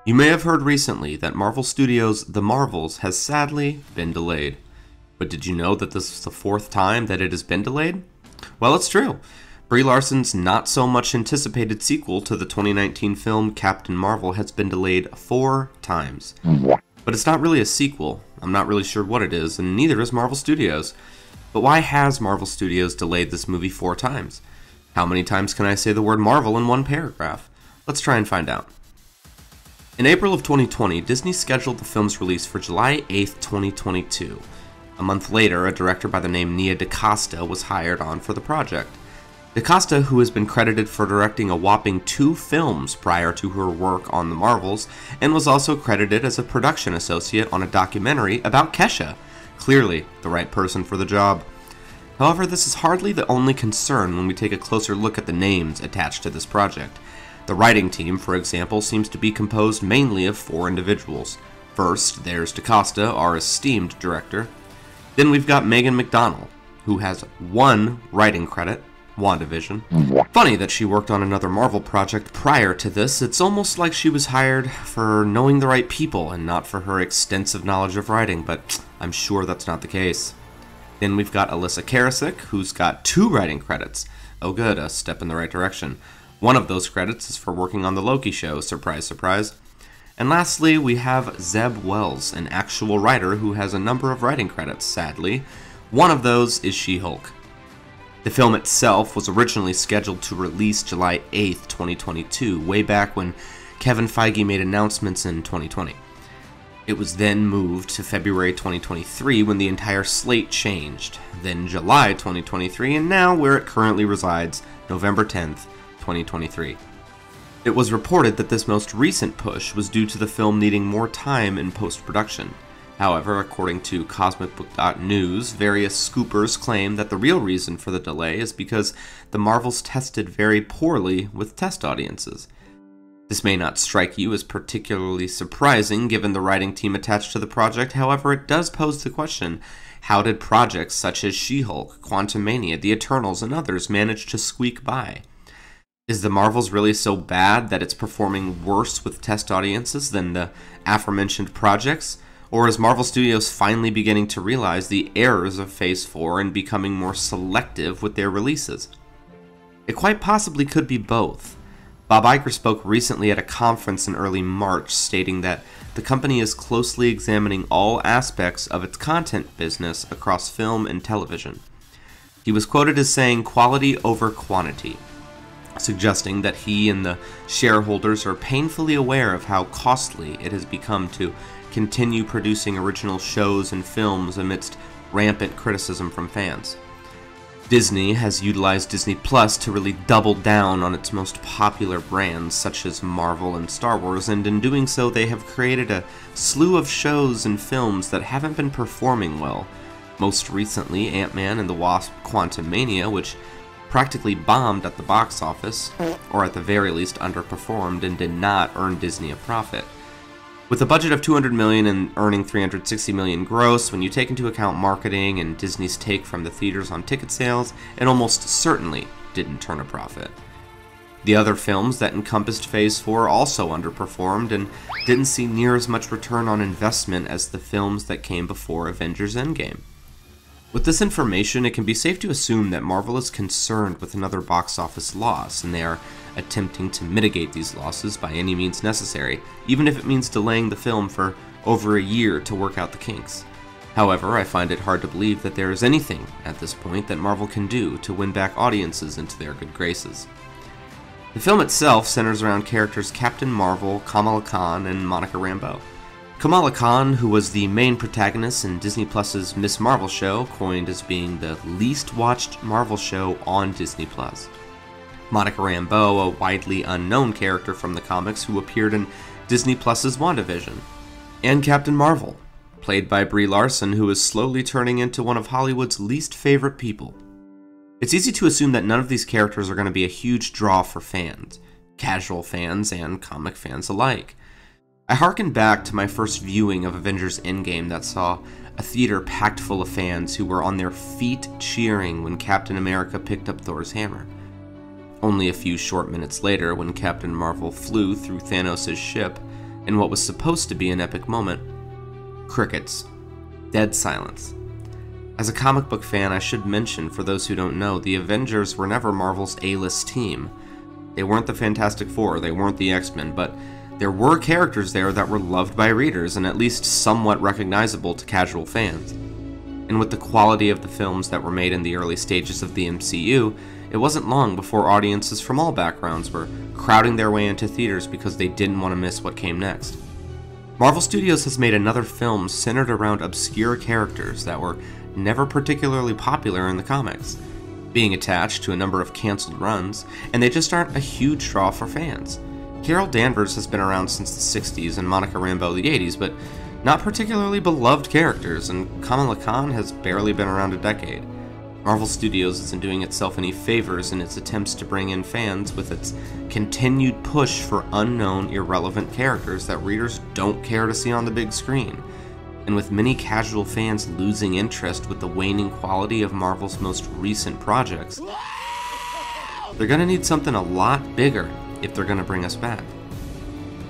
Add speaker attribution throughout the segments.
Speaker 1: You may have heard recently that Marvel Studios' The Marvels has sadly been delayed. But did you know that this is the fourth time that it has been delayed? Well, it's true. Brie Larson's not-so-much-anticipated sequel to the 2019 film Captain Marvel has been delayed 4 times. But it's not really a sequel. I'm not really sure what it is, and neither is Marvel Studios. But why has Marvel Studios delayed this movie 4 times? How many times can I say the word Marvel in one paragraph? Let's try and find out. In April of 2020, Disney scheduled the film's release for July 8th, 2022. A month later, a director by the name Nia DaCosta was hired on for the project. DaCosta, who has been credited for directing a whopping 2 films prior to her work on The Marvels, and was also credited as a production associate on a documentary about Kesha. Clearly, the right person for the job. However, this is hardly the only concern when we take a closer look at the names attached to this project. The writing team, for example, seems to be composed mainly of 4 individuals. First, there's DaCosta, our esteemed director. Then we've got Megan McDonnell, who has 1 writing credit, WandaVision. Funny that she worked on another Marvel project prior to this. It's almost like she was hired for knowing the right people and not for her extensive knowledge of writing, but I'm sure that's not the case. Then we've got Alyssa Karasik, who's got 2 writing credits. Oh good, a step in the right direction. One of those credits is for working on the Loki show, surprise, surprise. And lastly, we have Zeb Wells, an actual writer who has a number of writing credits, sadly. One of those is She-Hulk. The film itself was originally scheduled to release July 8th, 2022, way back when Kevin Feige made announcements in 2020. It was then moved to February 2023 when the entire slate changed, then July 2023, and now where it currently resides, November 10th, 2023. It was reported that this most recent push was due to the film needing more time in post-production. However, according to CosmicBook.News, various scoopers claim that the real reason for the delay is because the Marvels tested very poorly with test audiences. This may not strike you as particularly surprising given the writing team attached to the project, however it does pose the question, how did projects such as She-Hulk, Quantumania, The Eternals, and others manage to squeak by? Is The Marvels really so bad that it's performing worse with test audiences than the aforementioned projects? Or is Marvel Studios finally beginning to realize the errors of Phase 4 and becoming more selective with their releases? It quite possibly could be both. Bob Iger spoke recently at a conference in early March, stating that the company is closely examining all aspects of its content business across film and television. He was quoted as saying quality over quantity, suggesting that he and the shareholders are painfully aware of how costly it has become to continue producing original shows and films amidst rampant criticism from fans. Disney has utilized Disney Plus to really double down on its most popular brands such as Marvel and Star Wars, and in doing so they have created a slew of shows and films that haven't been performing well. Most recently, Ant-Man and the Wasp: Quantumania, which practically bombed at the box office, or at the very least underperformed and did not earn Disney a profit. With a budget of $200 million and earning $360 million gross, when you take into account marketing and Disney's take from the theaters on ticket sales, it almost certainly didn't turn a profit. The other films that encompassed Phase 4 also underperformed and didn't see near as much return on investment as the films that came before Avengers Endgame. With this information, it can be safe to assume that Marvel is concerned with another box office loss, and they are attempting to mitigate these losses by any means necessary, even if it means delaying the film for over a year to work out the kinks. However, I find it hard to believe that there is anything at this point that Marvel can do to win back audiences into their good graces. The film itself centers around characters Captain Marvel, Kamala Khan, and Monica Rambeau. Kamala Khan, who was the main protagonist in Disney Plus's Ms. Marvel show, coined as being the least watched Marvel show on Disney Plus. Monica Rambeau, a widely unknown character from the comics who appeared in Disney Plus's WandaVision. And Captain Marvel, played by Brie Larson, who is slowly turning into one of Hollywood's least favorite people. It's easy to assume that none of these characters are going to be a huge draw for fans, casual fans and comic fans alike. I harken back to my first viewing of Avengers Endgame that saw a theater packed full of fans who were on their feet cheering when Captain America picked up Thor's hammer. Only a few short minutes later, when Captain Marvel flew through Thanos' ship, in what was supposed to be an epic moment. Crickets. Dead silence. As a comic book fan, I should mention, for those who don't know, the Avengers were never Marvel's A-list team. They weren't the Fantastic Four, they weren't the X-Men, but there were characters there that were loved by readers and at least somewhat recognizable to casual fans. And with the quality of the films that were made in the early stages of the MCU, it wasn't long before audiences from all backgrounds were crowding their way into theaters because they didn't want to miss what came next. Marvel Studios has made another film centered around obscure characters that were never particularly popular in the comics, being attached to a number of canceled runs, and they just aren't a huge draw for fans. Carol Danvers has been around since the 60s and Monica Rambeau the 80s, but not particularly beloved characters, and Kamala Khan has barely been around a decade. Marvel Studios isn't doing itself any favors in its attempts to bring in fans with its continued push for unknown, irrelevant characters that readers don't care to see on the big screen. And with many casual fans losing interest with the waning quality of Marvel's most recent projects, they're gonna need something a lot bigger if they're gonna bring us back.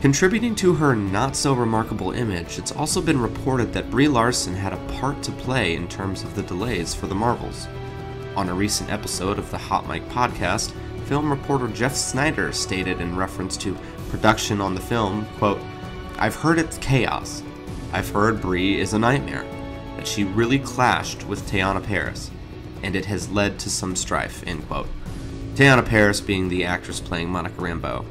Speaker 1: Contributing to her not-so-remarkable image, it's also been reported that Brie Larson had a part to play in terms of the delays for the Marvels. On a recent episode of the Hot Mic podcast, film reporter Jeff Snyder stated in reference to production on the film, quote, "I've heard it's chaos. I've heard Brie is a nightmare, that she really clashed with Teyonah Parris, and it has led to some strife," end quote. Teyonah Parris being the actress playing Monica Rambeau.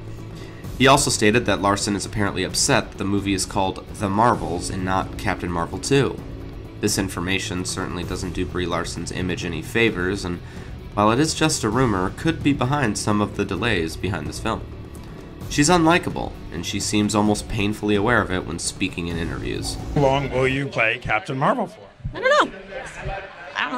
Speaker 1: He also stated that Larson is apparently upset that the movie is called The Marvels and not Captain Marvel 2. This information certainly doesn't do Brie Larson's image any favors, and while it is just a rumor, could be behind some of the delays behind this film. She's unlikable, and she seems almost painfully aware of it when speaking in interviews.
Speaker 2: How long will you play Captain Marvel for?
Speaker 3: I don't know.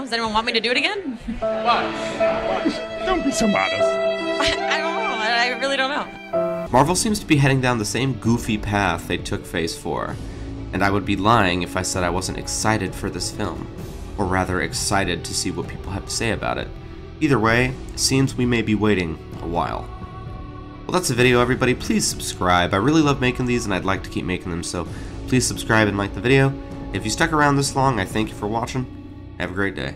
Speaker 3: Does anyone want me to do it again?
Speaker 2: Why? Don't be so modest.
Speaker 3: I don't know. I really don't know.
Speaker 1: Marvel seems to be heading down the same goofy path they took Phase 4, and I would be lying if I said I wasn't excited for this film, or rather excited to see what people have to say about it. Either way, it seems we may be waiting a while. Well, that's the video, everybody. Please subscribe. I really love making these, and I'd like to keep making them, so please subscribe and like the video. If you stuck around this long, I thank you for watching. Have a great day.